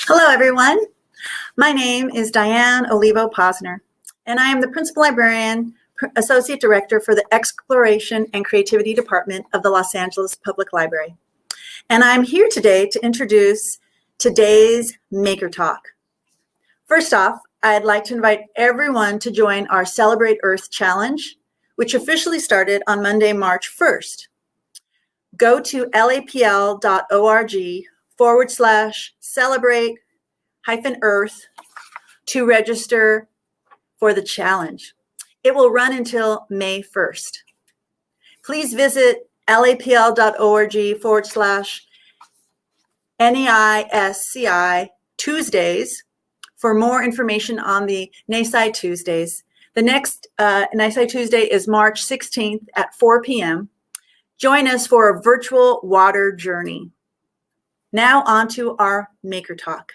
Hello, everyone. My name is Diane Olivo-Posner, and I am the Principal Librarian, Associate Director for the Exploration and Creativity Department of the Los Angeles Public Library. And I'm here today to introduce today's Maker Talk. First off, I'd like to invite everyone to join our Celebrate Earth Challenge, which officially started on Monday, March 1st. Go to lapl.org/celebrate-earth to register for the challenge. It will run until May 1st. Please visit lapl.org/NEISCI Tuesdays for more information on the NASCI Tuesdays. The next NASCI Tuesday is March 16th at 4 p.m. Join us for a virtual water journey. Now on to our Maker Talk.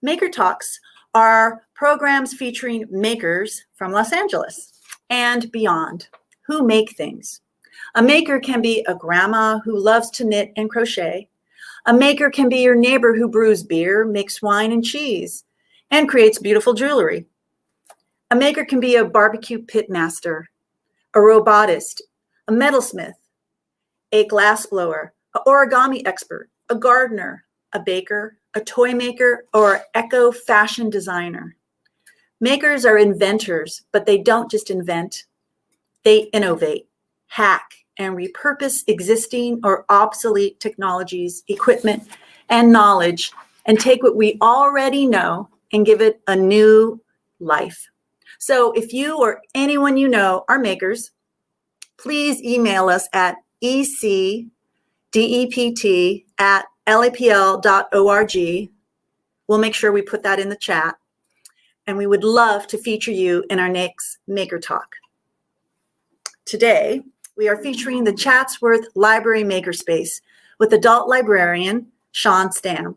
Maker Talks are programs featuring makers from Los Angeles and beyond who make things. A maker can be a grandma who loves to knit and crochet. A maker can be your neighbor who brews beer, makes wine and cheese, and creates beautiful jewelry. A maker can be a barbecue pit master, a robotist, a metalsmith, a glassblower, an origami expert, a gardener, a baker, a toy maker, or eco-fashion designer. Makers are inventors, but they don't just invent. They innovate, hack, and repurpose existing or obsolete technologies, equipment, and knowledge, and take what we already know and give it a new life. So if you or anyone you know are makers, please email us at ecdept@lapl.org. We'll make sure we put that in the chat. And we would love to feature you in our next Maker Talk. Today, we are featuring the Chatsworth Library Maker Space with adult librarian Shawn Stamm.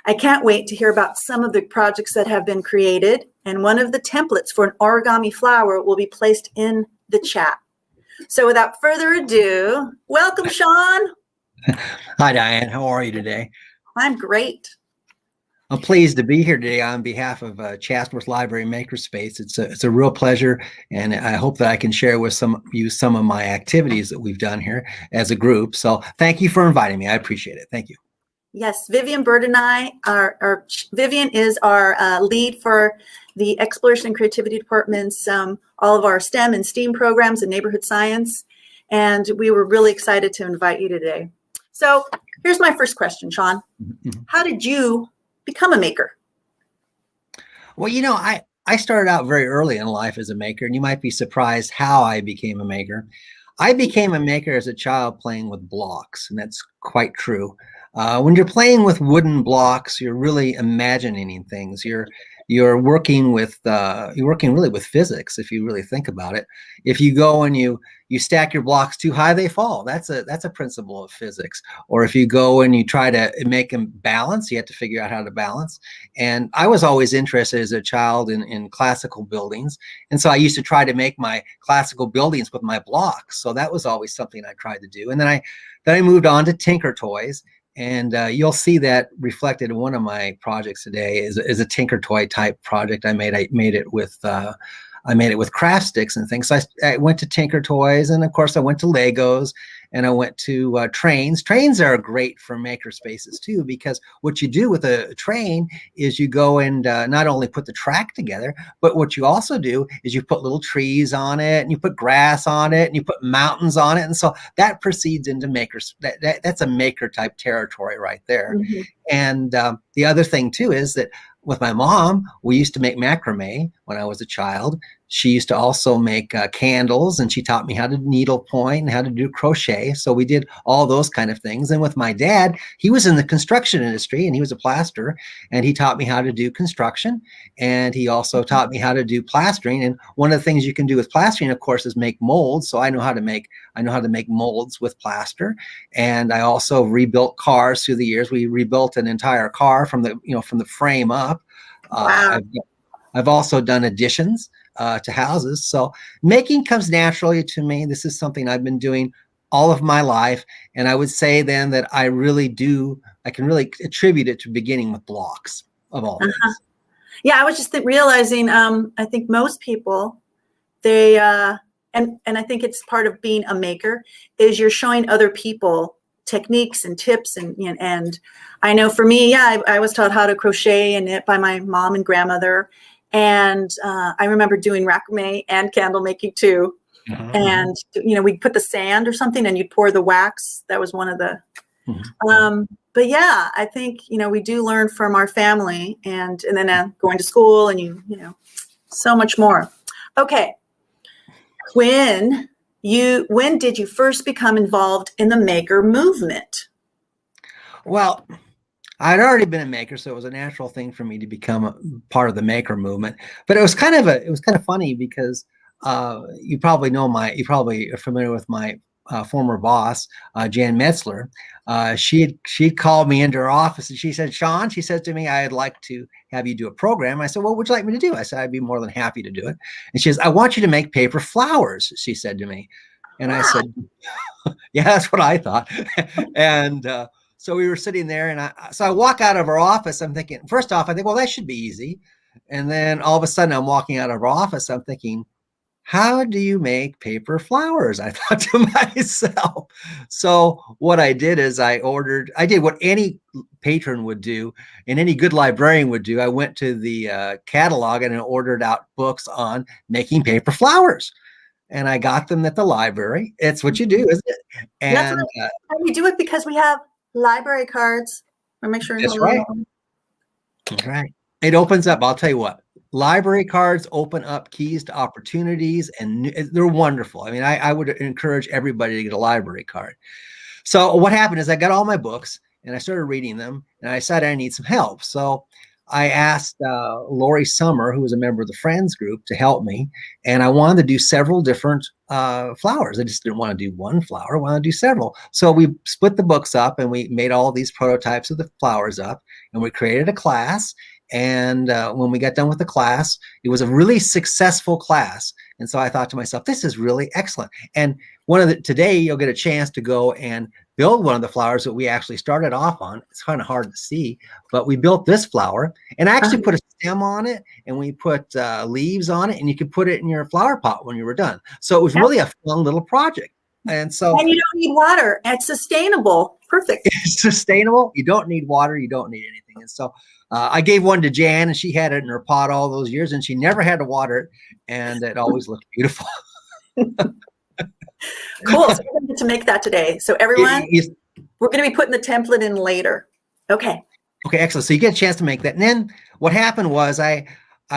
I can't wait to hear about some of the projects that have been created, and one of the templates for an origami flower will be placed in the chat. So without further ado, welcome, Shawn. Hi, Diane. How are you today? I'm great. I'm pleased to be here today on behalf of Chatsworth Library Maker Space. It's a real pleasure, and I hope that I can share with some of my activities that we've done here as a group. So thank you for inviting me. I appreciate it. Thank you. Yes, Vivian Bird and I are Vivian is our lead for the Exploration and Creativity Department's all of our STEM and STEAM programs and neighborhood science. And we were really excited to invite you today. So here's my first question, Shawn. How did you become a maker? Well, you know, I started out very early in life as a maker, and you might be surprised how I became a maker. I became a maker as a child playing with blocks, and that's quite true. When you're playing with wooden blocks, you're really imagining things. You're working really with physics, if you really think about it. If you go and you stack your blocks too high, they fall. That's a principle of physics. Or if you go and you try to make them balance, you have to figure out how to balance. And I was always interested as a child in classical buildings, and so I used to try to make my classical buildings with my blocks. So that was always something I tried to do. And then I moved on to Tinker Toys. And you'll see that reflected in one of my projects today is a Tinker Toy type project I made. I made it with craft sticks and things. So I went to Tinker Toys, and of course I went to Legos, and I went to trains. Trains are great for maker spaces too, because what you do with a train is you go and not only put the track together, but what you also do is you put little trees on it, and you put grass on it, and you put mountains on it, and so that proceeds into makers. That's a maker type territory right there. Mm-hmm. And the other thing too is that with my mom, we used to make macrame when I was a child. She used to also make candles, and she taught me how to needlepoint and how to do crochet. So we did all those kind of things. And with my dad, he was in the construction industry, and he was a plasterer, and he taught me how to do construction. And he also taught me how to do plastering. And one of the things you can do with plastering, of course, is make molds. So I know how to make molds with plaster. And I also rebuilt cars through the years. We rebuilt an entire car from the frame up. Wow. I've also done additions to houses. So making comes naturally to me. This is something I've been doing all of my life. And I would say then that I I can really attribute it to beginning with blocks of all things. Yeah, I was just realizing, I think most people, they, and I think it's part of being a maker, is you're showing other people techniques and tips. And I know for me, yeah, I was taught how to crochet and knit by my mom and grandmother. And I remember doing macrame and candle making too. And, we'd put the sand or something and you'd pour the wax. That was one of the, but yeah, I think, we do learn from our family and then going to school and so much more. Okay. When did you first become involved in the maker movement? Well, I'd already been a maker, so it was a natural thing for me to become a part of the maker movement. But it was kind of funny because you probably are familiar with my former boss, Jan Metzler. She called me into her office and she said, Shawn, she said to me, I'd like to have you do a program. I said, well, what would you like me to do? I said, I'd be more than happy to do it. And she says, I want you to make paper flowers, she said to me. And I said, yeah, that's what I thought. And so we were sitting there and so I walk out of her office. I'm thinking, first off, I think, well, that should be easy. And then all of a sudden I'm walking out of her office. I'm thinking, how do you make paper flowers? I thought to myself. So what I did is I did what any patron would do and any good librarian would do. I went to the catalog and I ordered out books on making paper flowers. And I got them at the library. It's what you do, isn't it? And we do it because we have library cards. I'll make sure. That's right. That's right. It opens up. I'll tell you what. Library cards open up keys to opportunities, and they're wonderful. I mean, I would encourage everybody to get a library card. So what happened is I got all my books and I started reading them, and I decided I need some help. So I asked Lori Summer, who was a member of the Friends group, to help me. And I wanted to do several different flowers. I just didn't want to do one flower. I wanted to do several. So we split the books up and we made all these prototypes of the flowers up, and we created a class. And when we got done with the class, it was a really successful class. And so I thought to myself, this is really excellent. And today you'll get a chance to go and build one of the flowers that we actually started off on. It's kind of hard to see, but we built this flower and I actually put a stem on it and we put leaves on it, and you could put it in your flower pot when you were done. So it was really a fun little project. And you don't need water. It's sustainable. Perfect. It's sustainable. You don't need water. You don't need anything. And so I gave one to Jan, and she had it in her pot all those years, and she never had to water it, and it always looked beautiful. Cool. So we're going to get to make that today. So everyone, we're going to be putting the template in later. Okay. Okay, excellent. So you get a chance to make that. And then what happened was I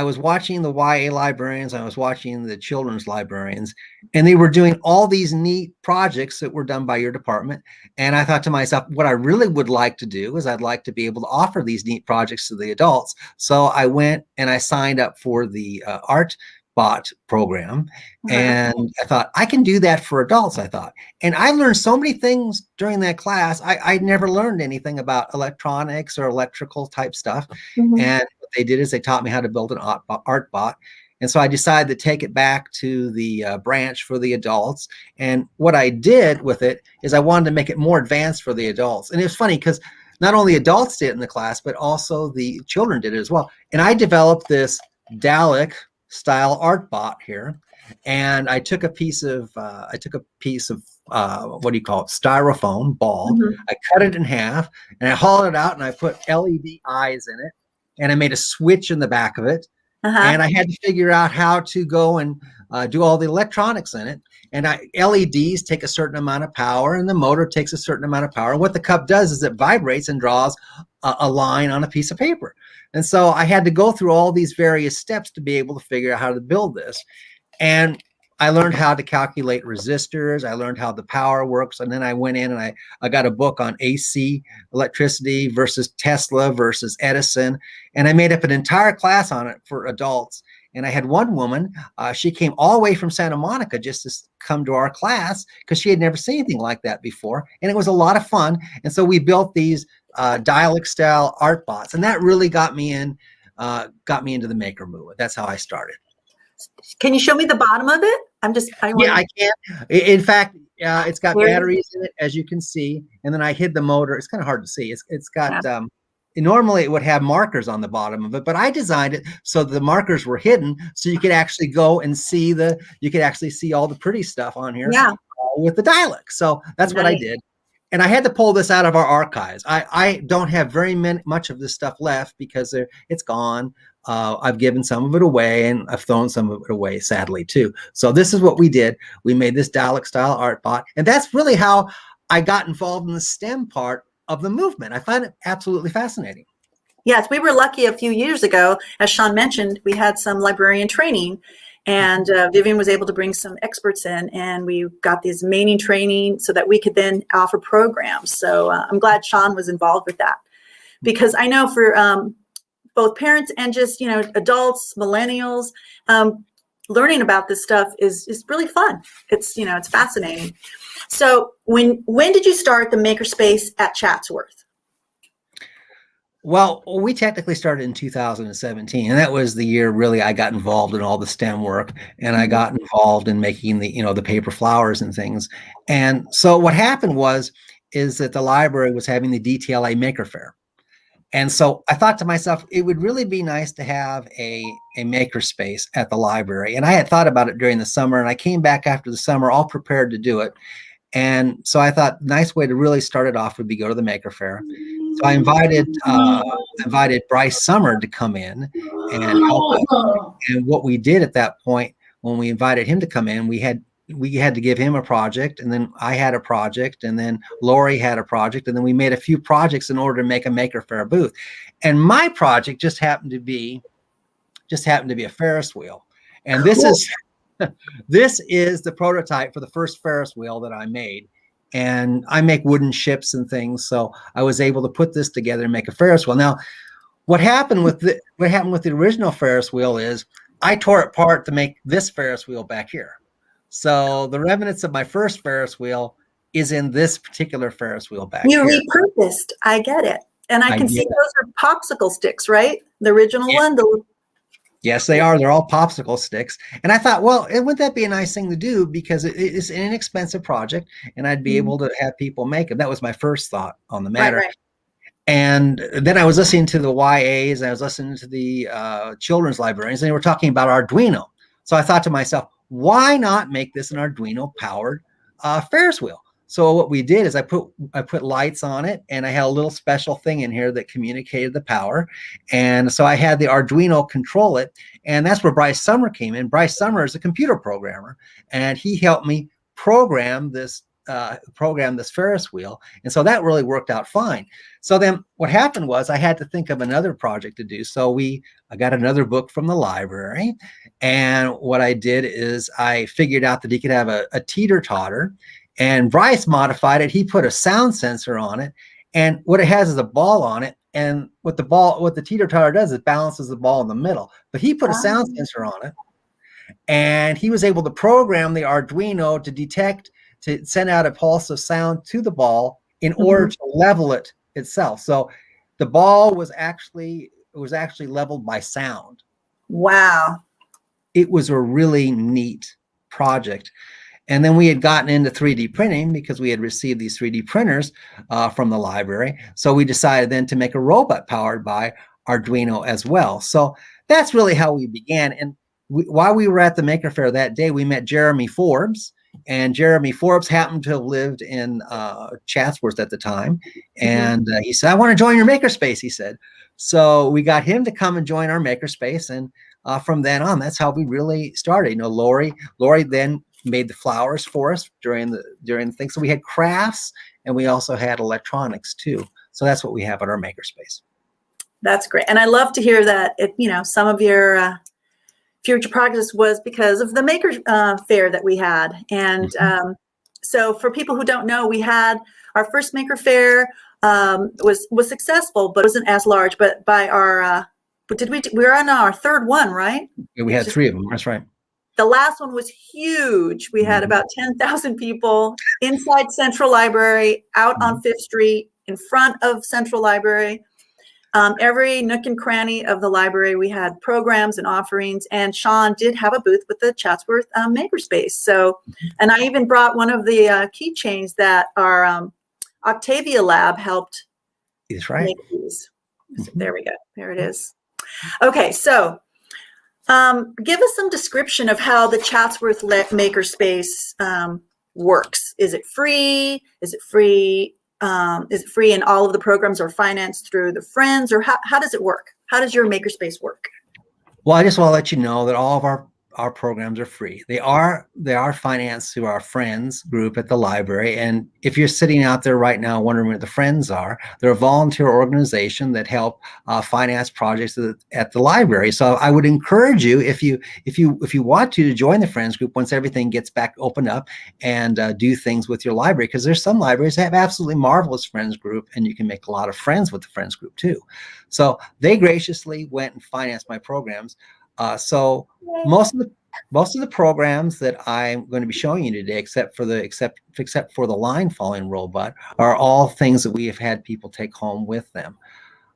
was watching the YA librarians, I was watching the children's librarians, and they were doing all these neat projects that were done by your department. And I thought to myself, what I really would like to do is I'd like to be able to offer these neat projects to the adults. So I went and I signed up for the Artbot program. And I thought, I can do that for adults, I thought. And I learned so many things during that class. I never learned anything about electronics or electrical type stuff. And what they did is they taught me how to build an Artbot. And so I decided to take it back to the branch for the adults. And what I did with it is I wanted to make it more advanced for the adults. And it's funny because not only adults did it in the class, but also the children did it as well. And I developed this Dalek style Artbot here. And I took a piece of what do you call it? Styrofoam ball. I cut it in half and I hauled it out and I put LED eyes in it. And I made a switch in the back of it. And I had to figure out how to go and do all the electronics in it. And LEDs take a certain amount of power and the motor takes a certain amount of power. And what the cup does is it vibrates and draws a line on a piece of paper. And so I had to go through all these various steps to be able to figure out how to build this. And I learned how to calculate resistors. I learned how the power works. And then I went in and I got a book on AC electricity versus Tesla versus Edison. And I made up an entire class on it for adults. And I had one woman, she came all the way from Santa Monica just to come to our class because she had never seen anything like that before. And it was a lot of fun. And so we built these Dalek style Artbots. And that really got me into the maker movement. That's how I started. Can you show me the bottom of it? Yeah, I can. In fact, it's got Where is batteries in it, as you can see, and then I hid the motor. It's kind of hard to see. It's got Yeah. normally it would have markers on the bottom of it, but I designed it so the markers were hidden, so you could actually go and see all the pretty stuff on here Yeah. with the dialect. So that's what I Nice. did. And I had to pull this out of our archives. I don't have much of this stuff left because it's gone. I've given some of it away, and I've thrown some of it away, sadly, too. So this is what we did. We made this dialect style Artbot, and that's really how I got involved in the STEM part of the movement. I find it absolutely fascinating. Yes, we were lucky a few years ago, as Shawn mentioned, we had some librarian training, and Vivian was able to bring some experts in, and we got this maining training so that we could then offer programs. So I'm glad Shawn was involved with that, because I know for both parents and just, adults, millennials, learning about this stuff is really fun. It's, it's fascinating. So when did you start the Makerspace at Chatsworth? Well, we technically started in 2017, and that was the year really I got involved in all the STEM work, and I got involved in making the paper flowers and things. And so what happened is that the library was having the DTLA Maker Fair. And so I thought to myself, it would really be nice to have a maker space at the library. And I had thought about it during the summer, and I came back after the summer all prepared to do it. And so I thought nice way to really start it off would be go to the Maker Fair. So I invited Bryce Summer to come in and help us. And what we did at that point, when we invited him to come in, we had to give him a project, and then I had a project, and then Lori had a project, and then we made a few projects in order to make a Maker Fair booth. And my project just happened to be a Ferris wheel. And this is the prototype for the first Ferris wheel that I made. And I make wooden ships and things, so I was able to put this together and make a Ferris wheel. Now, what happened with the original Ferris wheel is I tore it apart to make this Ferris wheel back here. So the remnants of my first Ferris wheel is in this particular Ferris wheel back here. You repurposed. I get it. And I can see those are popsicle sticks, right? The original one. Yes, they are. They're all popsicle sticks. And I thought, well, wouldn't that be a nice thing to do, because it's an inexpensive project and I'd be able to have people make them. That was my first thought on the matter. Right. And then I was listening to the YAs, and I was listening to the children's librarians, and they were talking about Arduino. So I thought to myself, why not make this an Arduino powered Ferris wheel? So what we did is I put lights on it, and I had a little special thing in here that communicated the power. And so I had the Arduino control it, and that's where Bryce Summer came in. Bryce Summer is a computer programmer, and he helped me program this Ferris wheel. And so that really worked out fine. So then what happened was I had to think of another project to do. So I got another book from the library, and what I did is I figured out that he could have a teeter-totter. And Bryce modified it. He put a sound sensor on it, and what it has is a ball on it. And what the teeter-totter does is balances the ball in the middle. But he put a sound sensor on it, and he was able to program the Arduino to send out a pulse of sound to the ball in order to level it itself. So the ball was actually leveled by sound. Wow. It was a really neat project. And then we had gotten into 3D printing because we had received these 3D printers from the library. So we decided then to make a robot powered by Arduino as well. So that's really how we began. And while we were at the Maker Fair that day, we met Jeremy Forbes. And Jeremy Forbes happened to have lived in Chatsworth at the time. And he said, I want to join your makerspace, he said. So we got him to come and join our makerspace. And from then on, that's how we really started. Lori then made the flowers for us during the thing. So we had crafts, and we also had electronics too. So that's what we have at our makerspace. That's great. And I love to hear that some of your future projects was because of the Maker Fair that we had. And so for people who don't know, we had our first Maker Fair was successful, but wasn't as large. But by our we're on our third one, right? Yeah, we had 3 of them. That's right. The last one was huge. We had about 10,000 people inside Central Library, out on 5th Street, in front of Central Library. Every nook and cranny of the library, we had programs and offerings, and Shawn did have a booth with the Chatsworth Maker Space. So, and I even brought one of the keychains that our Octavia Lab helped make these. So there we go. There it is. Okay, so give us some description of how the Chatsworth Maker Space works. Is it free? Is it free? Is it free and all of the programs are financed through the friends, or how does it work? How does your makerspace work? Well, I just want to let you know that all of our programs are free. They are financed through our friends group at the library. And if you're sitting out there right now wondering what the friends are, they're a volunteer organization that help finance projects at the library. So I would encourage you, if you want to join the friends group once everything gets back open up, and do things with your library, because there's some libraries that have absolutely marvelous friends group, and you can make a lot of friends with the friends group too. So they graciously went and financed my programs. So most of the programs that I'm going to be showing you today, except for the line following robot, are all things that we have had people take home with them.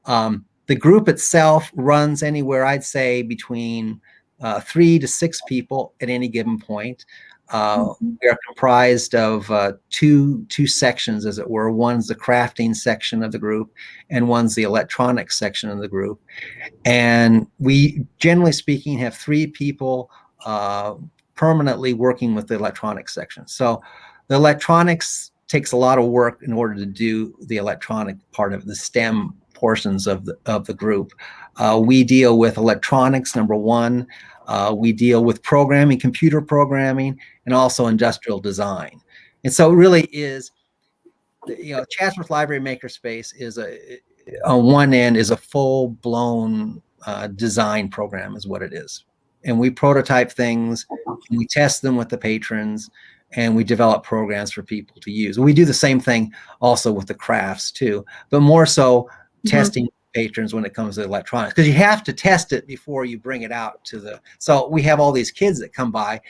The group itself runs anywhere, I'd say, between 3 to 6 people at any given point. We are comprised of two sections, as it were. One's the crafting section of the group, and one's the electronics section of the group. And we, generally speaking, have 3 people permanently working with the electronics section. So the electronics takes a lot of work in order to do the electronic part of the STEM portions of the group. We deal with electronics, number one. We deal with programming, computer programming, and also industrial design. And so it really is, Chatsworth Library Maker Space is on one end is a full-blown design program, is what it is. And we prototype things, and we test them with the patrons, and we develop programs for people to use. We do the same thing also with the crafts too, but more so testing patrons when it comes to electronics, because you have to test it before you bring it out to the. So we have all these kids that come by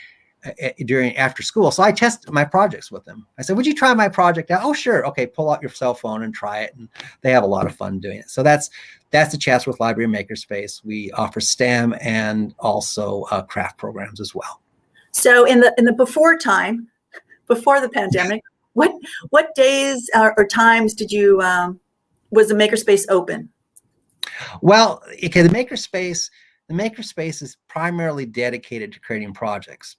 after school. So I test my projects with them. I said, would you try my project out? Oh, sure. Okay, pull out your cell phone and try it. And they have a lot of fun doing it. So that's the Chatsworth Library Maker Space. We offer STEM and also craft programs as well. So in the before the pandemic, what days or times did you was the Makerspace open? Well, okay, the Makerspace is primarily dedicated to creating projects.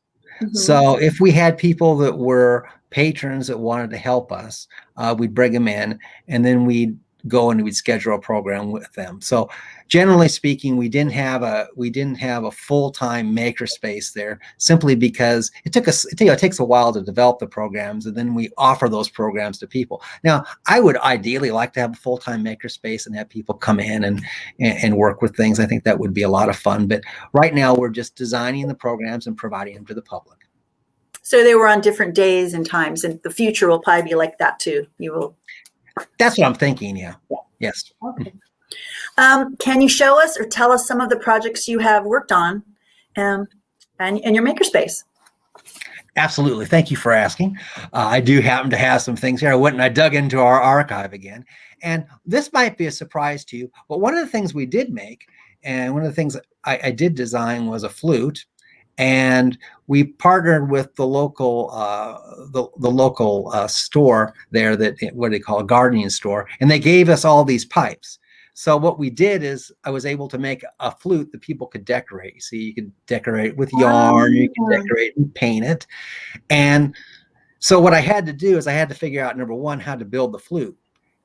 So if we had people that were patrons that wanted to help us, we'd bring them in, and then we'd go and we'd schedule a program with them. So generally speaking, we didn't have a full-time makerspace there, simply because it takes a while to develop the programs, and then we offer those programs to people. Now, I would ideally like to have a full-time makerspace and have people come in and work with things. I think that would be a lot of fun. But right now, we're just designing the programs and providing them to the public. So they were on different days and times, and the future will probably be like that too. You will. That's what I'm thinking. Yeah. Yes. Okay. Can you show us or tell us some of the projects you have worked on and your makerspace? Absolutely. Thank you for asking. I do happen to have some things here. I went and I dug into our archive again. And this might be a surprise to you, but one of the things we did make, and one of the things I did design, was a flute. And we partnered with the local store there, that what they call a gardening store, and they gave us all these pipes. So what we did is I was able to make a flute that people could decorate. See, you could decorate with yarn, you can decorate and paint it. And so what I had to do is I had to figure out, number one, how to build the flute.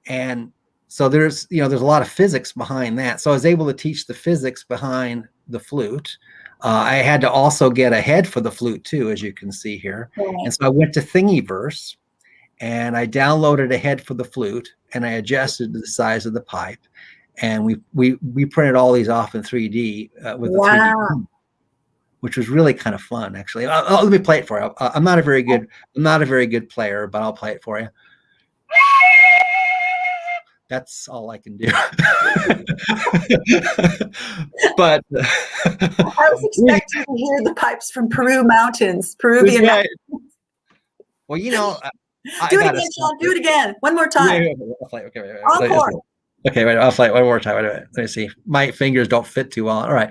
And so there's a lot of physics behind that. So I was able to teach the physics behind the flute. I had to also get a head for the flute too, as you can see here. And so I went to Thingiverse and I downloaded a head for the flute, and I adjusted the size of the pipe. And we printed all these off in 3D with the 3D print, which was really kind of fun, actually. Let me play it for you. I'm not a very good player, but I'll play it for you. That's all I can do. But I was expecting to hear the pipes from Peruvian mountains. Well, do it again, Shawn. Do it again. One more time. Okay. Encore. Okay, wait, I'll play it one more time. Wait a minute. Let me see. My fingers don't fit too well. All right.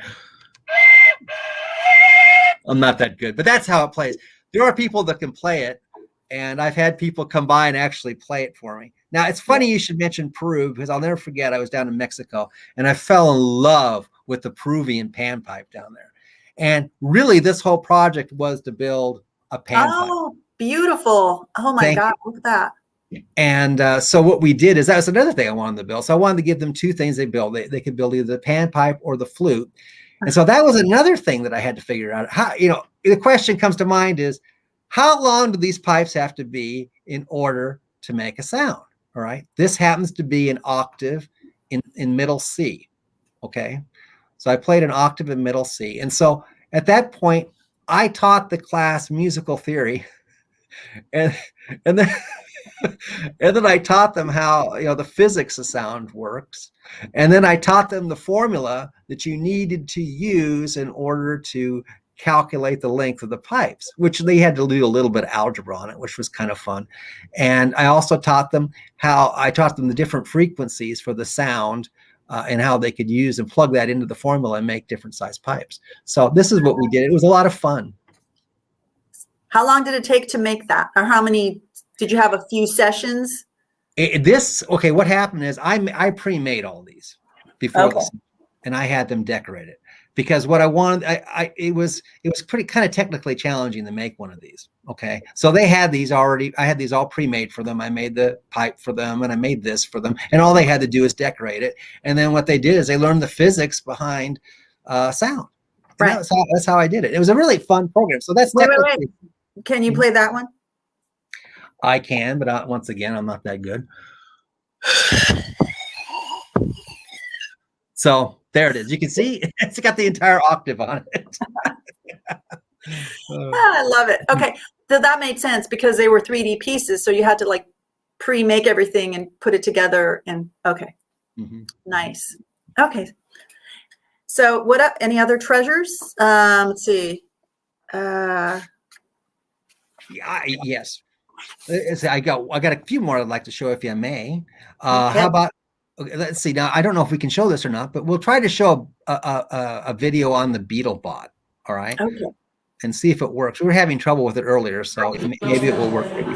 I'm not that good, but that's how it plays. There are people that can play it, and I've had people come by and actually play it for me. Now, it's funny you should mention Peru, because I'll never forget, I was down in Mexico, and I fell in love with the Peruvian panpipe down there. And really, this whole project was to build a panpipe. Oh, beautiful. Oh my God, look at that. And so what we did is, that was another thing I wanted to build. So I wanted to give them two things they build. They could build either the panpipe or the flute. And so that was another thing that I had to figure out. How, the question comes to mind is, how long do these pipes have to be in order to make a sound? All right. This happens to be an octave in middle C. Okay. So I played an octave in middle C. And so at that point, I taught the class musical theory. And then and then I taught them how the physics of sound works, and then I taught them the formula that you needed to use in order to calculate the length of the pipes, which they had to do a little bit of algebra on it, which was kind of fun. And I also taught them the different frequencies for the sound, and how they could use and plug that into the formula and make different size pipes. So this is what we did. It was a lot of fun. How long did it take to make that? Or how many? Did you have a few sessions? What happened is I pre-made all these before this, and I had them decorated, because what I wanted, it was pretty kind of technically challenging to make one of these. Okay. So they had these already, I had these all pre-made for them. I made the pipe for them, and I made this for them, and all they had to do is decorate it. And then what they did is they learned the physics behind sound. Right. That's how I did it. It was a really fun program. So that's wait. Can you play that one? I can, but once again, I'm not that good. So there it is. You can see it's got the entire octave on it. I love it. Okay, so that made sense because they were 3D pieces, so you had to like pre-make everything and put it together. And okay, nice. Okay, so what up? Any other treasures? Let's see. Yes. I got a few more I'd like to show if I may. How about, let's see. Now, I don't know if we can show this or not, but we'll try to show a video on the Beetle Bot. All right. Okay. And see if it works. We were having trouble with it earlier, so maybe it will work. Hey,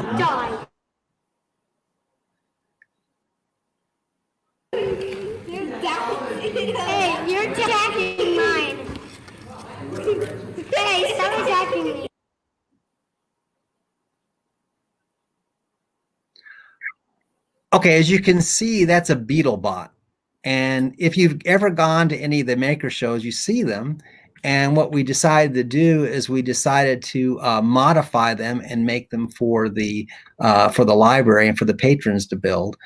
you're attacking mine. Hey, stop attacking me. Okay, as you can see, that's a Beetle Bot. And if you've ever gone to any of the maker shows, you see them. And what we decided to do is we decided to modify them and make them for the library and for the patrons to build.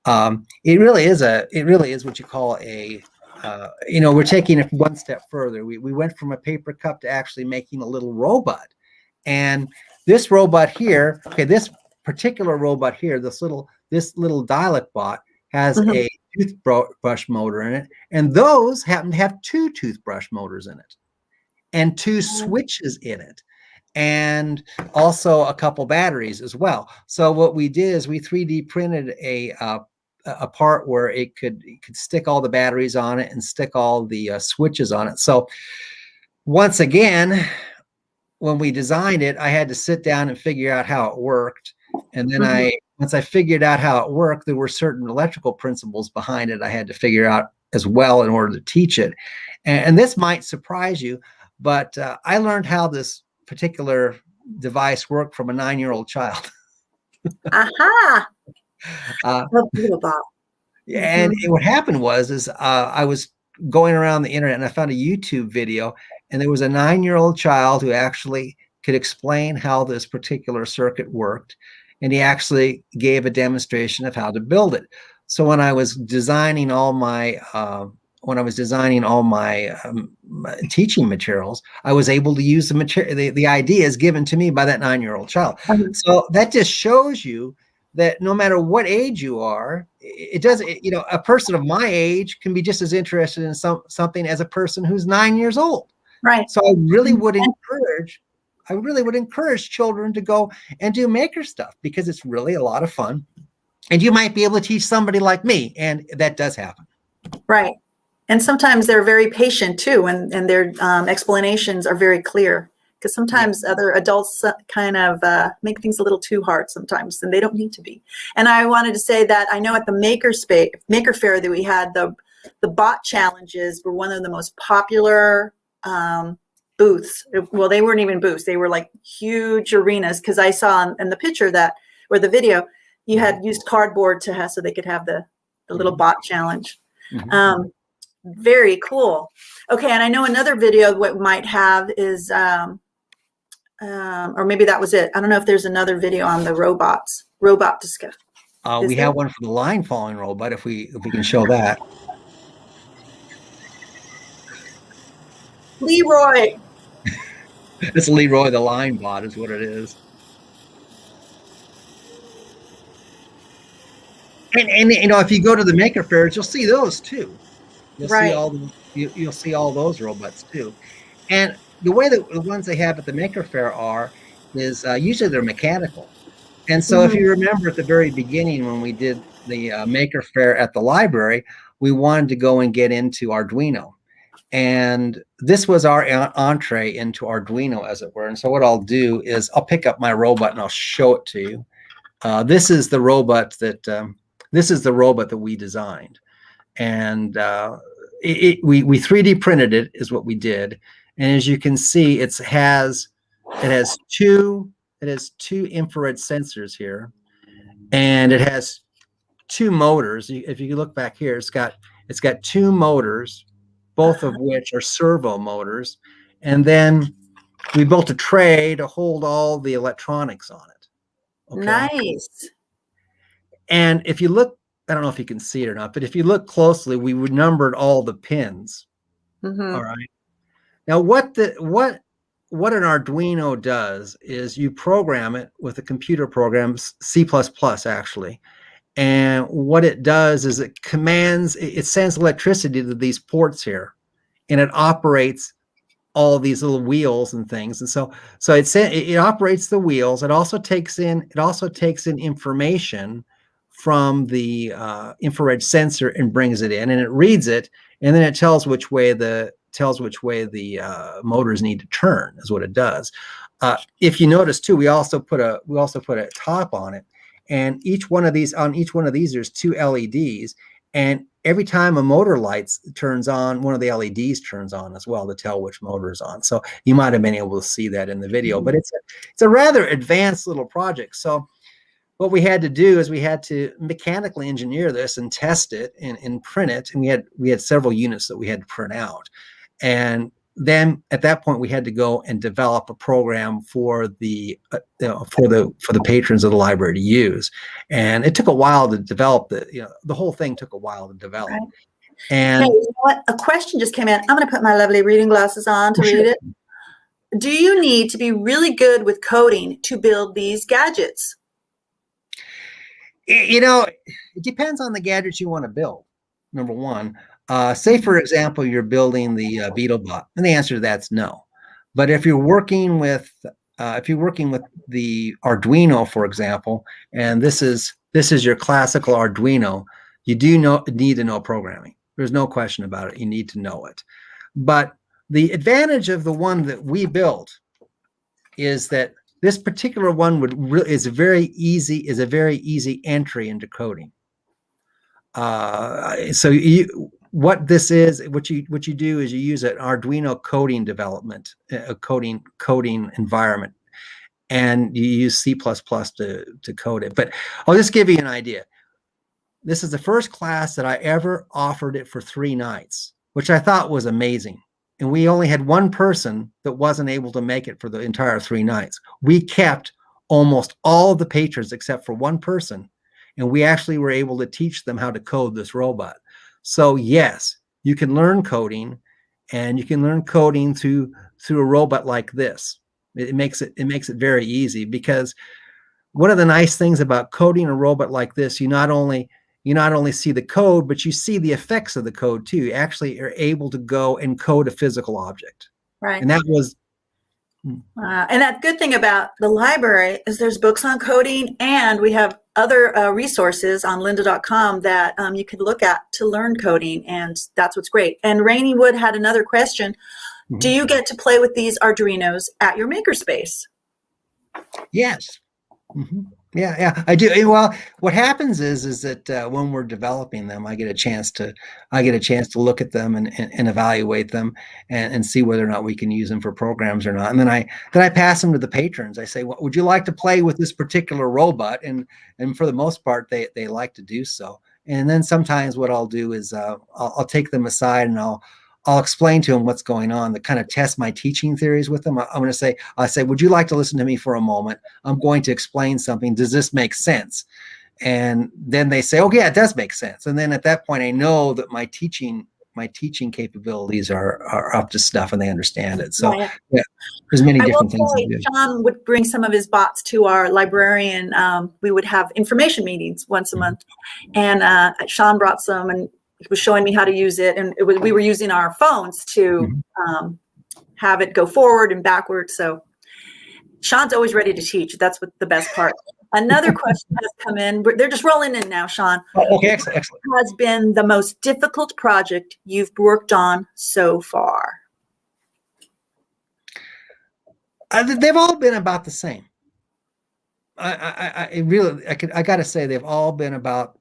It really is what you call a we're taking it one step further. We went from a paper cup to actually making a little robot. And this robot here, this particular robot here, this little dialect bot has a toothbrush motor in it, and those happen to have 2 toothbrush motors in it and 2 switches in it, and also a couple batteries as well. So what we did is we 3D printed a part where it could stick all the batteries on it and stick all the switches on it. So once again, when we designed it, I had to sit down and figure out how it worked. And then once I figured out how it worked, there were certain electrical principles behind it I had to figure out as well in order to teach it. And this might surprise you, but I learned how this particular device worked from a 9-year-old child. Aha! And what happened was I was going around the internet and I found a YouTube video, and there was a 9-year-old child who actually could explain how this particular circuit worked, and he actually gave a demonstration of how to build it. So when I was designing all my teaching materials, I was able to use the ideas given to me by that 9-year-old child. So that just shows you that no matter what age you are, it doesn't, a person of my age can be just as interested in something as a person who's 9 years old. Right. So I really would encourage children to go and do maker stuff, because it's really a lot of fun. And you might be able to teach somebody like me, and that does happen. Right. And sometimes they're very patient too, and their explanations are very clear. Because sometimes other adults kind of make things a little too hard sometimes, and they don't need to be. And I wanted to say that I know at the Maker Fair that we had, the bot challenges were one of the most popular booths. Well, they weren't even booths; they were like huge arenas. Because I saw in the picture or the video, you had used cardboard to have so they could have the little bot challenge. Mm-hmm. Very cool. Okay, and I know another video what we might have is. Or maybe that was it. I don't know if there's another video on the robot discuss. We have one for the line following robot. If we can show that. Leroy. It's Leroy the line bot is what it is. And you know, if you go to the Maker Fairs, you'll see those too. You'll see all those robots too. And the way that the ones they have at the Maker Fair is usually they're mechanical. And so if you remember at the very beginning when we did the Maker Fair at the library, we wanted to go and get into Arduino. And this was our entree into Arduino, as it were. And so what I'll do is I'll pick up my robot and I'll show it to you. This is the robot that we designed. And we 3D printed it is what we did. And as you can see, it has two infrared sensors here, and it has two motors. If you look back here, it's got two motors, both of which are servo motors, and then we built a tray to hold all the electronics on it. Okay? Nice. And if you look, I don't know if you can see it or not, but if you look closely, we numbered all the pins. All right. Now, what an Arduino does is you program it with a computer program, C++ actually. And what it does is it sends electricity to these ports here, and it operates all these little wheels and things. And so it operates the wheels. It also takes in information from the infrared sensor and brings it in, and it reads it, and then it tells which way the motors need to turn is what it does. If you notice too, we also put a top on it, and on each one of these there's two LEDs, and every time a motor light turns on, one of the LEDs turns on as well to tell which motor is on. So you might have been able to see that in the video, but it's a rather advanced little project. So what we had to do is we had to mechanically engineer this and test it and print it, and we had several units that we had to print out. And then at that point, we had to go and develop a program for the patrons of the library to use. And it took a while to develop the whole thing took a while to develop. Right. And hey, you know what? A question just came in. I'm going to put my lovely reading glasses on to read it. Do you need to be really good with coding to build these gadgets? You know, it depends on the gadgets you want to build. Number one. Say, for example, you're building the Beetle Bot, and the answer to that's no. But if you're working with the Arduino, for example, and this is your classical Arduino, you need to know programming. There's no question about it. You need to know it. But the advantage of the one that we built is that this particular one is a very easy entry into coding. What you do is you use an Arduino coding development, a coding environment, and you use C++ to code it. But I'll just give you an idea. This is the first class that I ever offered it for 3 nights, which I thought was amazing. And we only had one person that wasn't able to make it for the entire 3 nights. We kept almost all of the patrons except for one person, and we actually were able to teach them how to code this robot. So yes, you can learn coding, and you can learn coding through a robot like this. It makes it very easy, because one of the nice things about coding a robot like this, you not only see the code, but you see the effects of the code too. You actually are able to go and code a physical object. Right. And that was. And that good thing about the library is there's books on coding, and we have other resources on lynda.com that you can look at to learn coding, and that's what's great. And Rainy Wood had another question. Mhm. Do you get to play with these Arduinos at your makerspace? Yes. Mhm. Yeah, I do. Well, what happens is that when we're developing them, I get a chance to look at them and evaluate them and see whether or not we can use them for programs or not. And then I pass them to the patrons. I say, well, would you like to play with this particular robot? And for the most part, they like to do so. And then sometimes what I'll do is I'll take them aside and I'll explain to them what's going on, to kind of test my teaching theories with them. I'm going to say, would you like to listen to me for a moment? I'm going to explain something. Does this make sense? And then they say, oh yeah, it does make sense. And then at that point, I know that my teaching capabilities are up to snuff and they understand it. So yeah, there's many different things to do. Shawn would bring some of his bots to our librarian. We would have information meetings once a month, and Shawn brought some, and he was showing me how to use it, and we were using our phones to have it go forward and backward. So Shawn's always ready to teach. That's what the best part. Another question has come in. They're just rolling in now, Shawn. Oh, okay, excellent. What has been the most difficult project you've worked on so far? They've all been about the same. I got to say they've all been about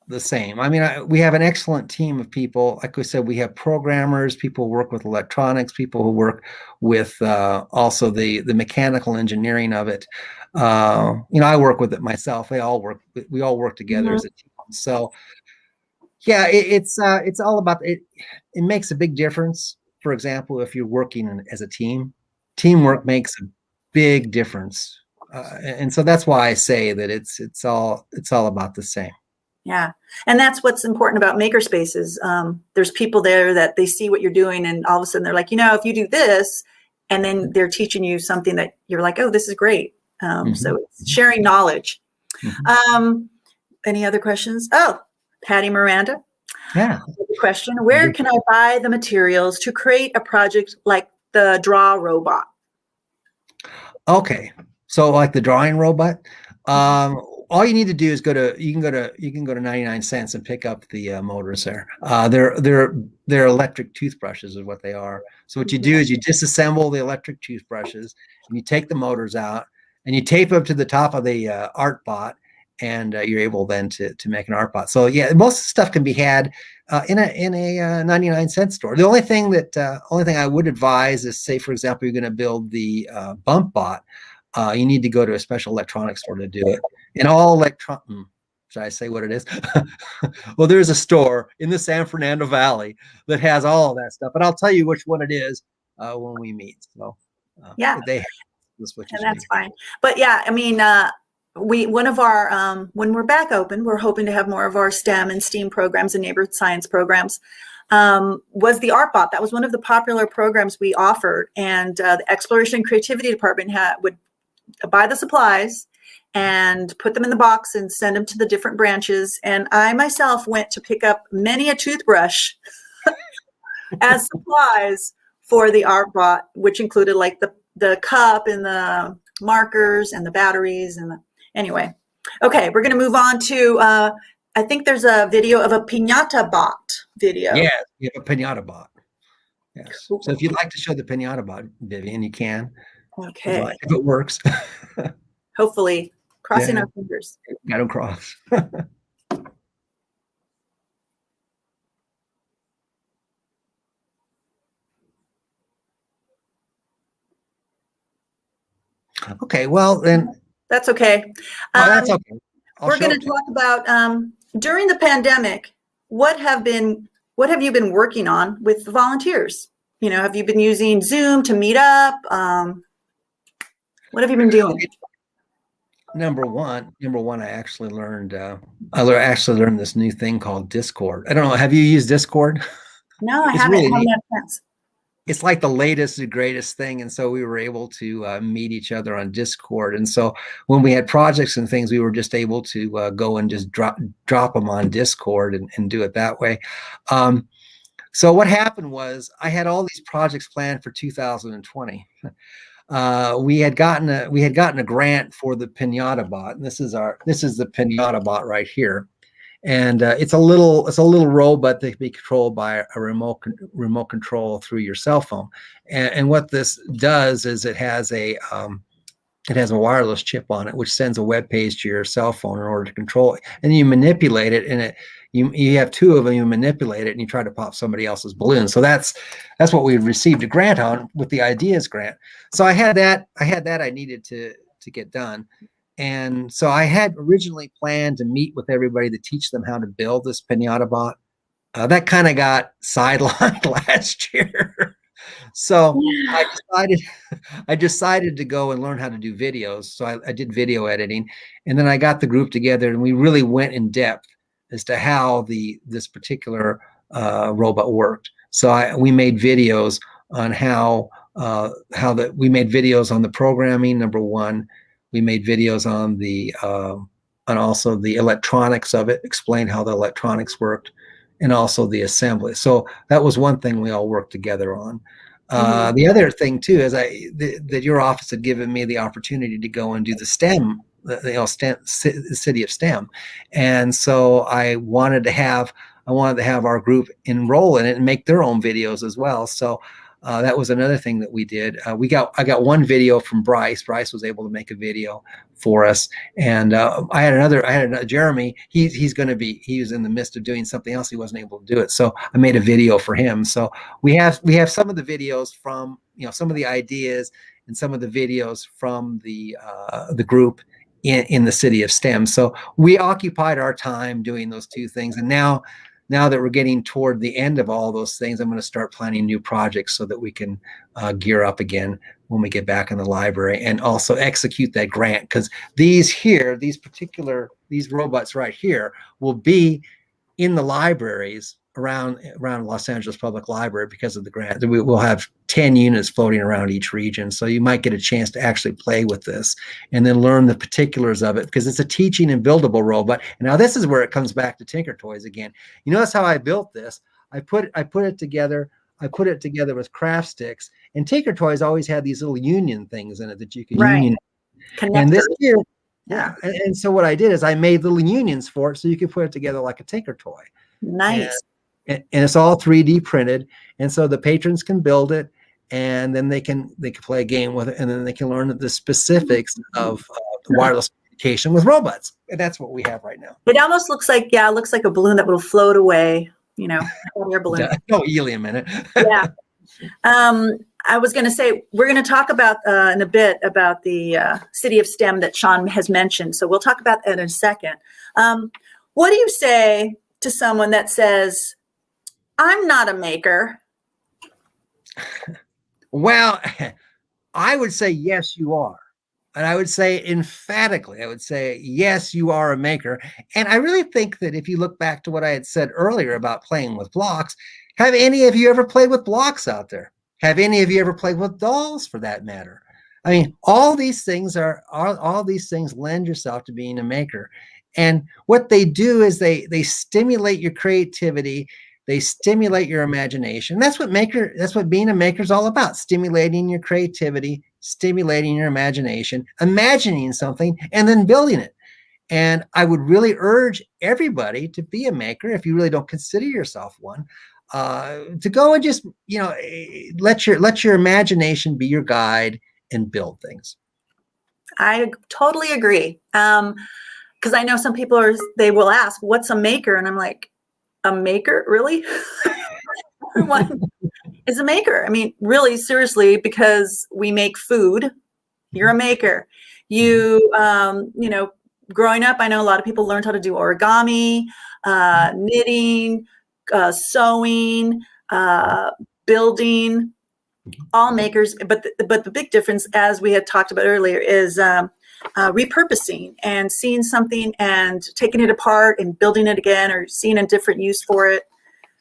the same. I mean, we have an excellent team of people. Like we said, we have programmers, people who work with electronics, people who work with also the mechanical engineering of it. I work with it myself. We all work together as a team. So yeah, it's all about it. It makes a big difference. For example, if you're working as a team, teamwork makes a big difference. And so that's why I say that it's all about the same. Yeah. And that's what's important about makerspaces. There's people there that they see what you're doing, and all of a sudden they're like, if you do this, and then they're teaching you something that you're like, oh, this is great. So it's sharing knowledge. Any other questions? Oh, Patty Miranda. Yeah. Question: where can I buy the materials to create a project like the Draw Robot? Okay. So like the drawing robot, all you need to do is you can go to 99 cents and pick up the motors there. They're electric toothbrushes is what they are. So what you do is you disassemble the electric toothbrushes and you take the motors out and you tape them to the top of the Artbot, and you're able then to make an Artbot. So yeah, most of the stuff can be had in a 99-cent store. The only thing I would advise is, say for example, you're going to build the bump bot. You need to go to a special electronics store to do it. And all should I say what it is? Well, there's a store in the San Fernando Valley that has all of that stuff, but I'll tell you which one it is when we meet. So yeah, they have this, which is that's fine. But yeah, I mean, one of our when we're back open, we're hoping to have more of our STEM and STEAM programs and neighborhood science programs. Was the Artbot. That was one of the popular programs we offered, and the Exploration and Creativity Department would buy the supplies and put them in the box and send them to the different branches. And I myself went to pick up many a toothbrush as supplies for the Artbot, which included like the cup and the markers and the batteries anyway. Okay, we're going to move on to I think there's a video of a Pinata Bot video. Yeah, you have a Pinata Bot. Yes. So if you'd like to show the Pinata Bot, Vivian, you can. Okay. If it works. Hopefully. Crossing our fingers. Got to cross. Okay, well then. That's okay. That's okay. We're going to talk about during the pandemic. What have you been working on with the volunteers? Have you been using Zoom to meet up? What have you been doing? Number one, I actually learned this new thing called Discord. I don't know. Have you used Discord? No, I haven't. Really, haven't had a chance. It's like the latest and greatest thing. And so we were able to meet each other on Discord. And so when we had projects and things, we were just able to go and just drop them on Discord and do it that way. So what happened was I had all these projects planned for 2020. we had gotten a grant for the Pinata Bot, and this is the Pinata Bot right here. And it's a little robot that can be controlled by a remote control through your cell phone. And what this does is it has a wireless chip on it, which sends a web page to your cell phone in order to control it. And you manipulate it, and you have two of them. You manipulate it, and you try to pop somebody else's balloon. So that's what we received a grant on with the Ideas grant. So I had that I needed to get done. And so I had originally planned to meet with everybody to teach them how to build this Pinata Bot. That kind of got sidelined last year. So I decided to go and learn how to do videos. So I did video editing, and then I got the group together, and we really went in depth as to how this particular robot worked. So we made videos on we made videos on the programming, number one. We made videos on also the electronics of it, explained how the electronics worked, and also the assembly. So that was one thing we all worked together on. The other thing too is that your office had given me the opportunity to go and do the STEM, the city of STEM, and so I wanted to have our group enroll in it and make their own videos as well. So that was another thing that we did. I got one video from Bryce. Bryce was able to make a video for us, and I had Jeremy. He was in the midst of doing something else. He wasn't able to do it, so I made a video for him. So we have some of the videos from some of the ideas and some of the videos from the group in the city of STEM. So we occupied our time doing those two things, and now that we're getting toward the end of all those things, I'm going to start planning new projects so that we can gear up again when we get back in the library, and also execute that grant. Because these robots right here will be in the libraries around Los Angeles Public Library because of the grant. We will have 10 units floating around each region. So you might get a chance to actually play with this and then learn the particulars of it, because it's a teaching and buildable robot. And now this is where it comes back to Tinker Toys again. You notice how I built this. I put it together with craft sticks, and Tinker Toys always had these little union things in it that you could union. Connectors. And this here, yeah. And so what I did is I made little unions for it so you could put it together like a Tinker Toy. Nice. And it's all 3D printed, and so the patrons can build it, and then they can play a game with it, and then they can learn the specifics of wireless communication with robots. And that's what we have right now. It almost looks like a balloon that will float away. Your balloon. No, Ely a minute. Yeah. I was going to say, we're going to talk about in a bit about the city of STEM that Shawn has mentioned. So we'll talk about that in a second. What do you say to someone that says, I'm not a maker? Well, I would say, yes, you are. And I would say emphatically, yes, you are a maker. And I really think that if you look back to what I had said earlier about playing with blocks, have any of you ever played with blocks out there? Have any of you ever played with dolls, for that matter? I mean, all these things lend yourself to being a maker. And what they do is they stimulate your creativity. They stimulate your imagination. That's what being a maker is all about: stimulating your creativity, stimulating your imagination, imagining something, and then building it. And I would really urge everybody to be a maker, if you really don't consider yourself one, to go and just let your imagination be your guide and build things. I totally agree. Because I know some people they will ask, "What's a maker?" And I'm like, a maker? Really? Everyone is a maker. I mean, really, seriously, because we make food. You're a maker. You, growing up, I know a lot of people learned how to do origami, knitting, sewing, building, all makers. But the big difference, as we had talked about earlier, is repurposing and seeing something and taking it apart and building it again, or seeing a different use for it.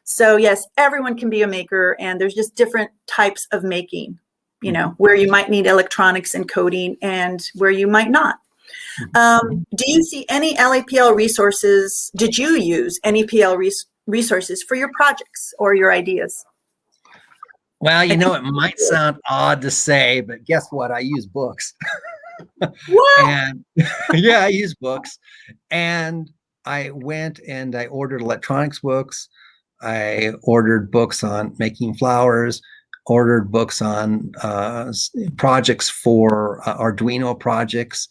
So yes, everyone can be a maker, and there's just different types of making, where you might need electronics and coding and where you might not. Do you see any LAPL resources? Did you use any PL resources for your projects or your ideas? Well, it might sound odd to say, but guess what? I use books. What? And yeah, I use books. And I went and I ordered electronics books. I ordered books on making flowers, ordered books on projects for Arduino projects.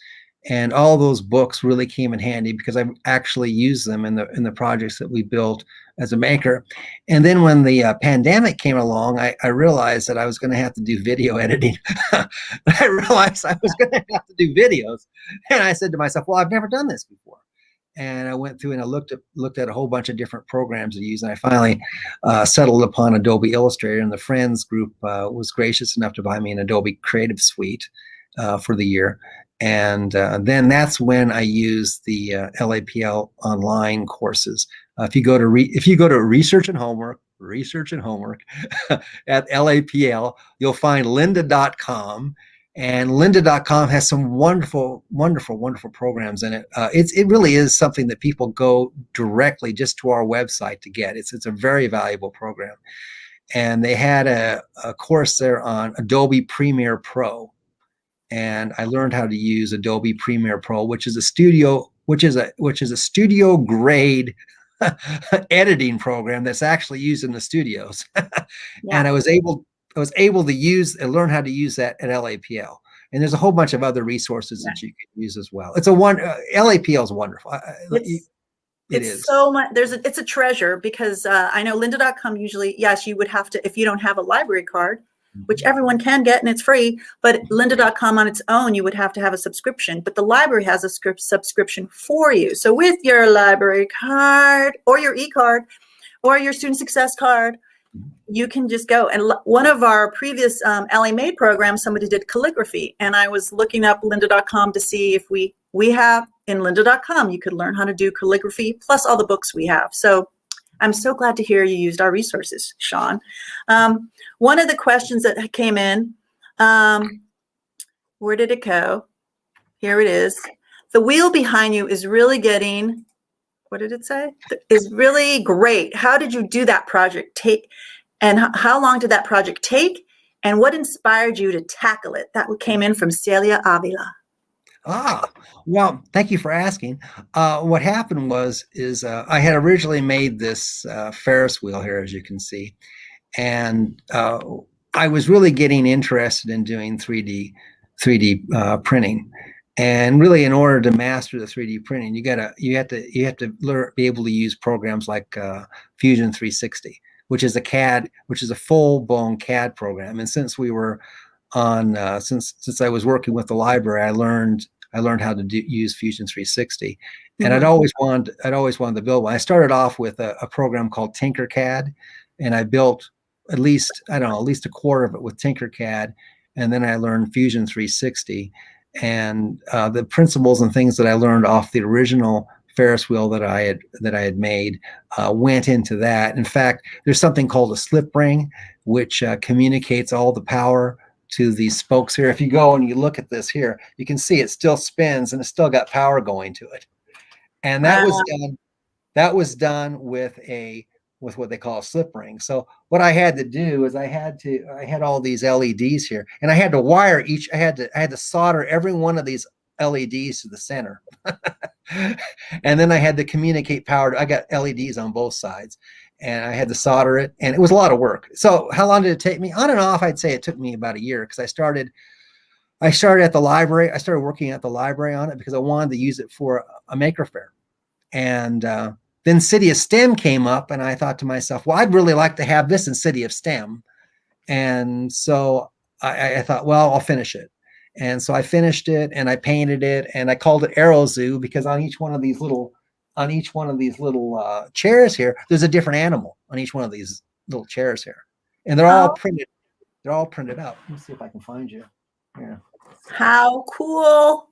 And all those books really came in handy because I actually used them in the projects that we built as a maker. And then when the pandemic came along, I realized that I was going to have to do video editing. I realized I was going to have to do videos. And I said to myself, well, I've never done this before. And I went through and I looked at a whole bunch of different programs to use. And I finally settled upon Adobe Illustrator. And the Friends group was gracious enough to buy me an Adobe Creative Suite for the year. And then that's when I used the LAPL online courses. If you go to research and homework at LAPL, you'll find lynda.com. And lynda.com has some wonderful programs in it. It really is something that people go directly just to our website to get. It's a very valuable program. And they had a course there on Adobe Premiere Pro. And I learned how to use Adobe Premiere Pro, which is a studio grade editing program that's actually used in the studios. Yeah. And I was able to learn how to use that at LAPL. And there's a whole bunch of other resources that you can use as well. LAPL is wonderful. It's so much. It's a treasure because I know lynda.com usually, yes, you would have to, if you don't have a library card, which everyone can get and it's free, but lynda.com on its own, you would have to have a subscription, but the library has a subscription for you. So with your library card or your e-card or your student success card, you can just go. And one of our previous LA Made programs, somebody did calligraphy, and I was looking up lynda.com to see if we have in lynda.com, you could learn how to do calligraphy plus all the books we have. So I'm so glad to hear you used our resources, Shawn. One of the questions that came in, where did it go? Here it is. The wheel behind you is really getting, what did it say? Is really great. How did you do that project? How long did that project take? And what inspired you to tackle it? That came in from Celia Avila. Well, thank you for asking. What happened is I had originally made this Ferris wheel here, as you can see, and I was really getting interested in doing 3D printing. And really, in order to master the 3D printing, you have to be able to use programs like Fusion 360, which is a full-blown CAD program. And since we were on since I was working with the library, I learned how to use Fusion 360, and I'd always wanted to build one. I started off with a program called Tinkercad, and I built at least a quarter of it with Tinkercad, and then I learned Fusion 360, and the principles and things that I learned off the original Ferris wheel that I had made went into that. In fact, there's something called a slip ring, which communicates all the power to these spokes here. If you go and you look at this here, you can see it still spins and it's still got power going to it. And that was done with what they call a slip ring. So what I had to do is I had all these LEDs here, and I had to wire each. I had to solder every one of these LEDs to the center. And then I had to communicate power. I got LEDs on both sides, and I had to solder it, and it was a lot of work. So how long did it take me? On and off, I'd say it took me about a year, because I started at the library. I started working at the library on it because I wanted to use it for a maker fair. And then City of STEM came up, and I thought to myself, well, I'd really like to have this in City of STEM. And so I thought, well, I'll finish it. And so I finished it, and I painted it, and I called it Aero Zoo, because on each one of these little chairs here, there's a different animal on each one of these little chairs here, and they're all printed. They're all printed out. Let me see if I can find you. Yeah. How cool!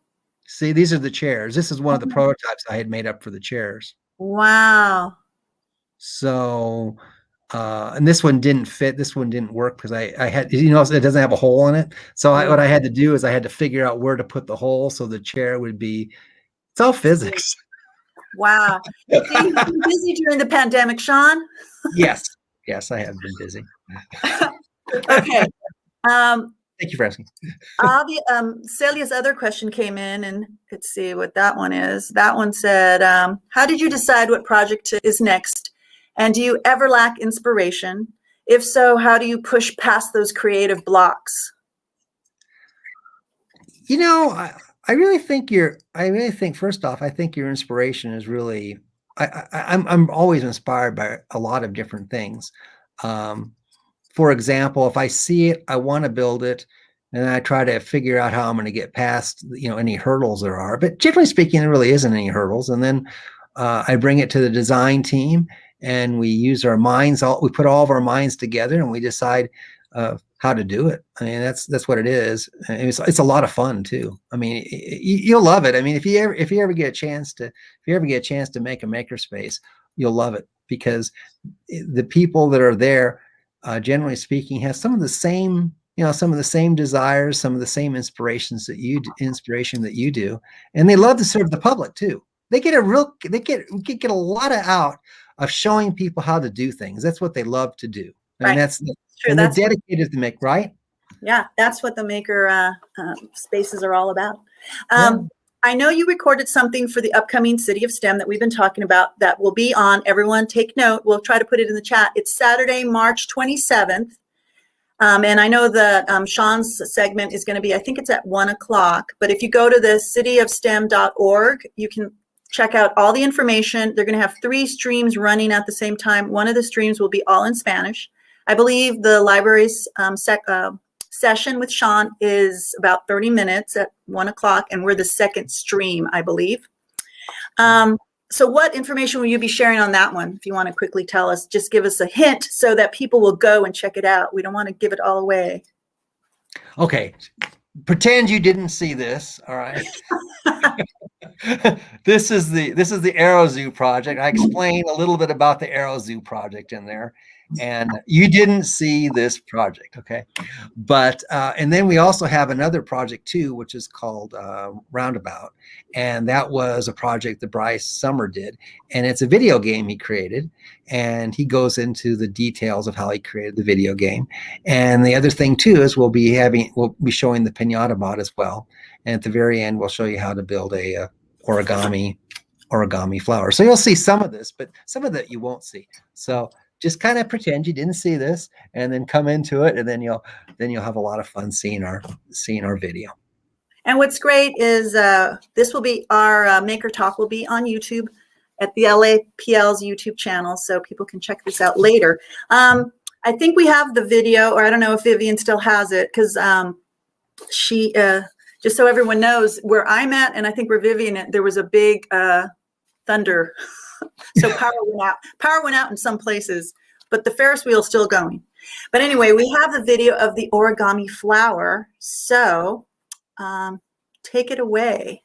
See, these are the chairs. This is one of the prototypes I had made up for the chairs. Wow. So, and this one didn't fit. This one didn't work because I had, it doesn't have a hole in it. So what I had to do is I had to figure out where to put the hole so the chair would be. It's all physics. Wow. You've been busy during the pandemic, Shawn? Yes, I have been busy. Okay. Thank you for asking. Celia's other question came in, and let's see what that one is. That one said, how did you decide what project is next? And do you ever lack inspiration? If so, how do you push past those creative blocks? You know, I really think first off, I think your inspiration is really, I'm always inspired by a lot of different things. For example, if I see it, I want to build it, and I try to figure out how I'm going to get past, any hurdles there are. But generally speaking, there really isn't any hurdles. And then I bring it to the design team, and we use our minds. We put all of our minds together, and we decide how to do it. I mean, that's what it is. And it's a lot of fun too. I mean, you'll love it. I mean, if you ever get a chance to make a makerspace, you'll love it, because the people that are there, generally speaking, has some of the same desires, some of the same inspiration that you do, and they love to serve the public too. We get a lot out of showing people how to do things. That's what they love to do. And right. That's true. And that's they're dedicated to make, right? Yeah, that's what the maker spaces are all about. Yeah. I know you recorded something for the upcoming City of STEM that we've been talking about that will be on. Everyone take note. We'll try to put it in the chat. It's Saturday, March 27th. And I know the Shawn's segment is going to be, I think it's at 1 o'clock. But if you go to the cityofstem.org, you can check out all the information. They're going to have 3 streams running at the same time. One of the streams will be all in Spanish. I believe the library's session with Shawn is about 30 minutes at 1 o'clock, and we're the second stream, I believe. So what information will you be sharing on that one? If you want to quickly tell us, just give us a hint so that people will go and check it out. We don't want to give it all away. Okay. Pretend you didn't see this. All right. This is the Aero Zoo project. I explained a little bit about the Aero Zoo project in there, and you didn't see this project, okay? But and then we also have another project too, which is called Roundabout, and that was a project that Bryce Summer did, and it's a video game he created, and he goes into the details of how he created the video game. And the other thing too is we'll be showing the Pinata Bot as well, and at the very end we'll show you how to build a origami flower. So you'll see some of this, but some of that you won't see. So just kind of pretend you didn't see this, and then come into it, and then you'll have a lot of fun seeing our video. And what's great is this will be our Maker Talk will be on YouTube at the LAPL's YouTube channel, so people can check this out later. I think we have the video, or I don't know if Vivian still has it, because she just so everyone knows where I'm at, and I think where Vivian at, there was a big thunder. So power went out in some places, but the Ferris wheel is still going. But anyway, we have the video of the origami flower. So take it away.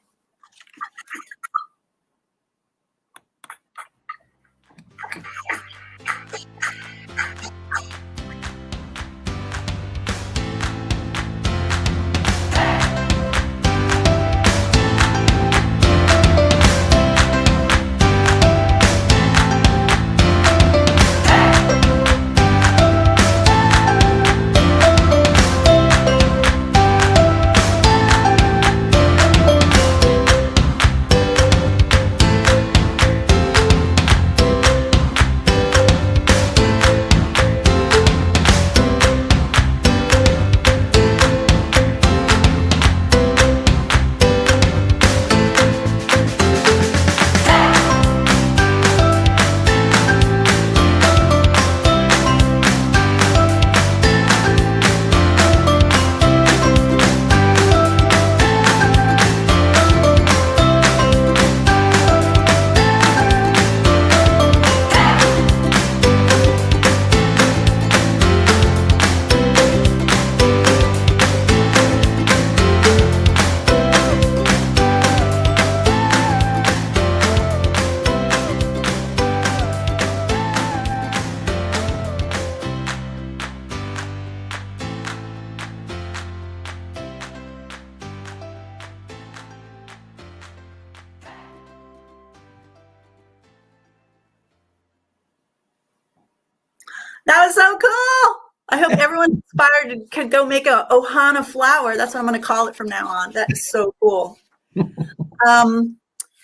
That was so cool. I hope everyone's inspired to go make a ohana flower. That's what I'm going to call it from now on. That is so cool.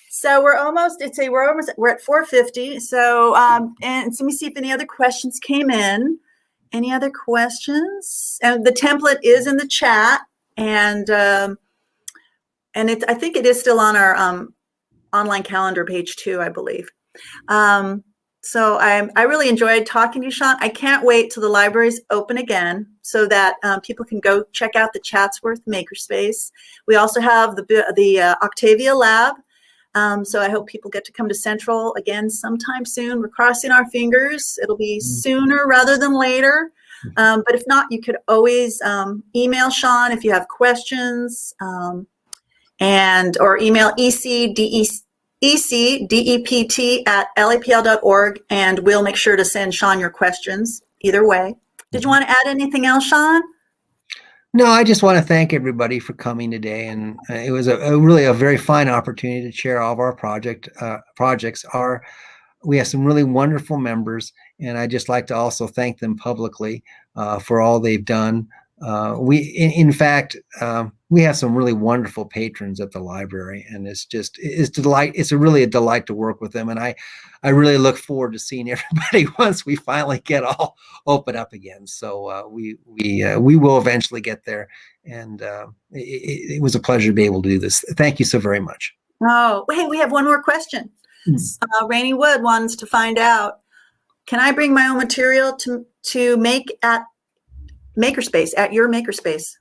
So we're at 4:50. So, and so let me see if any other questions came in. Any other questions? And the template is in the chat, and I think it is still on our online calendar page too, I believe. So I really enjoyed talking to you, Shawn. I can't wait till the libraries open again so that people can go check out the Chatsworth Maker Space. We also have the Octavia Lab. So I hope people get to come to Central again sometime soon. We're crossing our fingers. It'll be sooner rather than later. But if not, you could always email Shawn if you have questions, or email ecdept@lapl.org, and we'll make sure to send Shawn your questions either way. Did you want to add anything else, Shawn? No, I just want to thank everybody for coming today, and it was really a very fine opportunity to share all of our projects. We have some really wonderful members, and I just like to also thank them publicly for all they've done. In fact, we have some really wonderful patrons at the library, and it's really a delight to work with them. And I really look forward to seeing everybody once we finally get all open up again. So we will eventually get there, and it was a pleasure to be able to do this. Thank you so very much. Oh, hey, we have one more question. Rainy Wood wants to find out, can I bring my own material to make at Makerspace, at your Makerspace?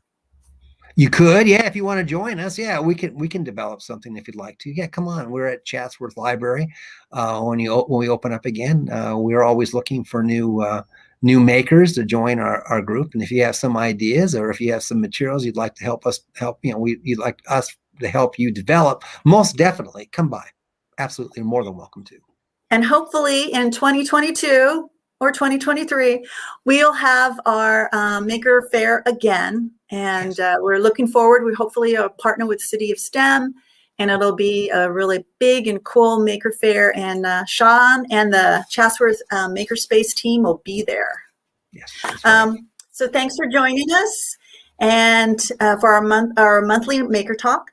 You could, yeah, if you want to join us. Yeah, we can develop something if you'd like to. Yeah, come on. We're at Chatsworth Library. When we open up again, we're always looking for new makers to join our group. And if you have some ideas, or if you have some materials you'd like to you'd like us to help you develop, most definitely come by. Absolutely, more than welcome to. And hopefully in 2022 or 2023, we'll have our Maker Fair again. And we're looking forward. We hopefully partner with City of Stamm, and it'll be a really big and cool Maker Fair. And Shawn and the Chatsworth Maker Space team will be there. Yes. Right. So thanks for joining us, and for our monthly Maker Talk.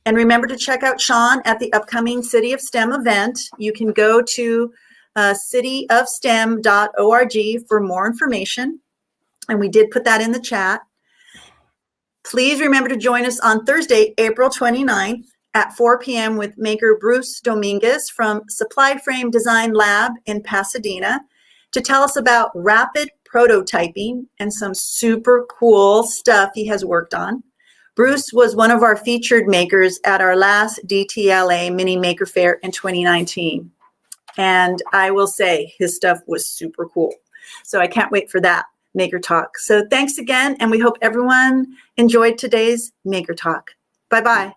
And remember to check out Shawn at the upcoming City of Stamm event. You can go to cityofstem.org for more information. And we did put that in the chat. Please remember to join us on Thursday, April 29th at 4 p.m. with maker Bruce Dominguez from Supply Frame Design Lab in Pasadena to tell us about rapid prototyping and some super cool stuff he has worked on. Bruce was one of our featured makers at our last DTLA Mini Maker Fair in 2019. And I will say his stuff was super cool. So I can't wait for that Maker Talk. So thanks again, and we hope everyone enjoyed today's Maker Talk. Bye-bye.